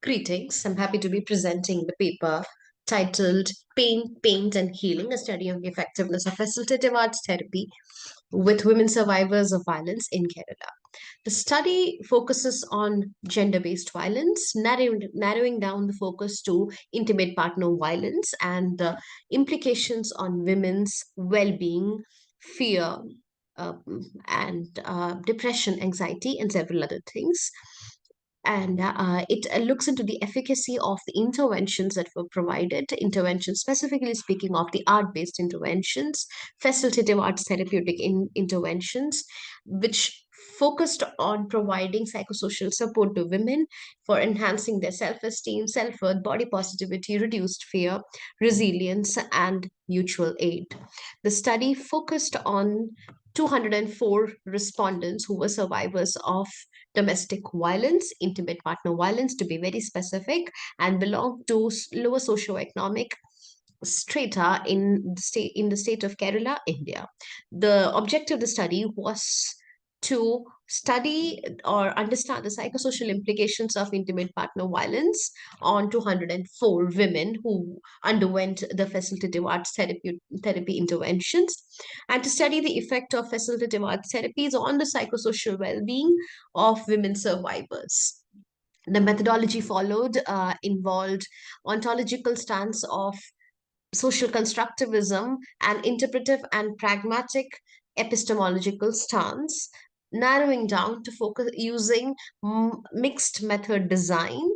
Greetings. I'm happy to be presenting the paper titled Pain, Paint and Healing, a study of the effectiveness of facilitative arts therapy with women survivors of violence in Kerala. The study focuses on gender based violence, narrowing down the focus to intimate partner violence and the implications on women's well being, fear, uh, and depression, anxiety, and several other things. And it looks into the efficacy of the interventions that were provided, interventions specifically speaking of the art based interventions, facilitative arts therapeutic interventions, which focused on providing psychosocial support to women for enhancing their self esteem, self worth, body positivity, reduced fear, resilience, and mutual aid. The study focused on 204 respondents who were survivors of domestic violence, intimate partner violence to be very specific, and belong to lower socioeconomic strata in the state of Kerala, India. The objective of the study was to study or understand the psychosocial implications of intimate partner violence on 204 women who underwent the facilitative arts therapy interventions, and to study the effect of facilitative arts therapies on the psychosocial well-being of women survivors. The methodology followed involved ontological stance of social constructivism, an interpretive and pragmatic epistemological stance, narrowing down to focus using mixed method design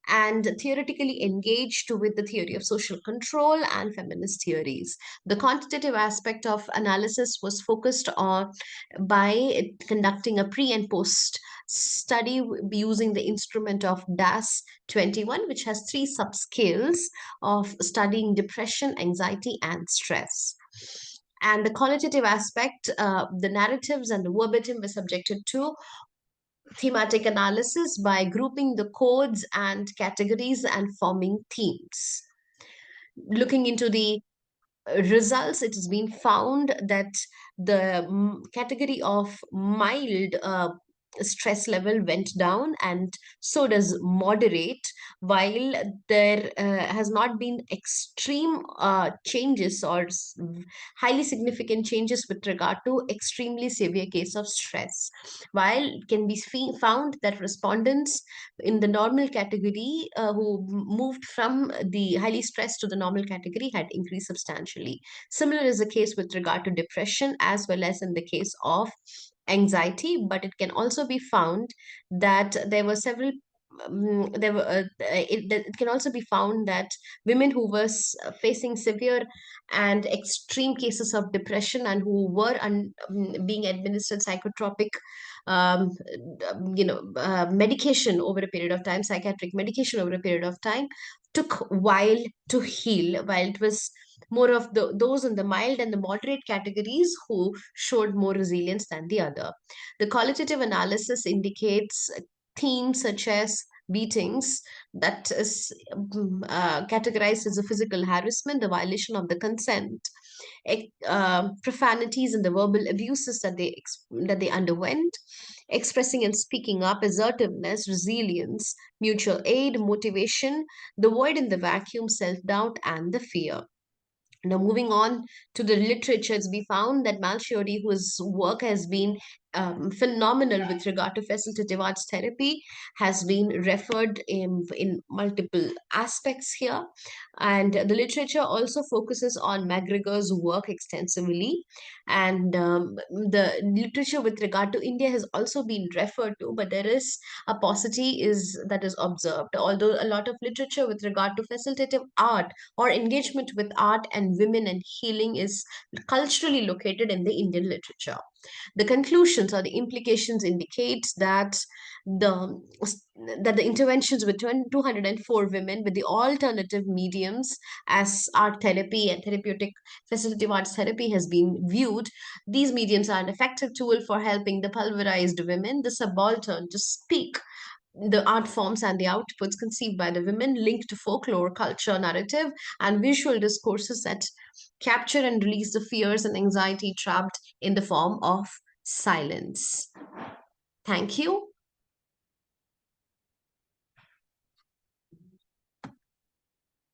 and theoretically engaged with the theory of social control and feminist theories. The quantitative aspect of analysis was focused on by conducting a pre and post study using the instrument of DAS 21, which has three subscales of studying depression, anxiety, and stress. And the qualitative aspect, the narratives and the verbatim were subjected to thematic analysis by grouping the codes and categories and forming themes. Looking into the results, it has been found that the category of mild stress level went down, and so does moderate, while there has not been extreme changes or highly significant changes with regard to extremely severe case of stress, while it can be found that respondents in the normal category who moved from the highly stressed to the normal category had increased substantially. Similar is the case with regard to depression as well as in the case of anxiety, but it can also be found that there were several it can also be found that women who were facing severe and extreme cases of depression and who were being administered psychotropic medication over a period of time, psychiatric medication over a period of time, took while to heal, while it was more of those in the mild and the moderate categories who showed more resilience than the other. The qualitative analysis indicates themes such as beatings, that is categorized as a physical harassment, the violation of the consent, profanities and the verbal abuses that they underwent, expressing and speaking up, assertiveness, resilience, mutual aid, motivation, the void in the vacuum, self doubt, and the fear. Now, moving on to the literature, it's been found that Malchiori, whose work has been phenomenal with regard to facilitative arts therapy, has been referred in multiple aspects here. And the literature also focuses on McGregor's work extensively. And the literature with regard to India has also been referred to, but there is a paucity that is observed. Although a lot of literature with regard to facilitative art or engagement with art and women and healing is culturally located in the Indian literature. The conclusions or the implications indicate the that the interventions with 204 women with the alternative mediums as art therapy and therapeutic facilitative arts therapy has been viewed. These mediums are an effective tool for helping the pulverized women, the subaltern, to speak the art forms and the outputs conceived by the women linked to folklore, culture, narrative, and visual discourses that capture and release the fears and anxiety trapped in the form of silence. Thank you.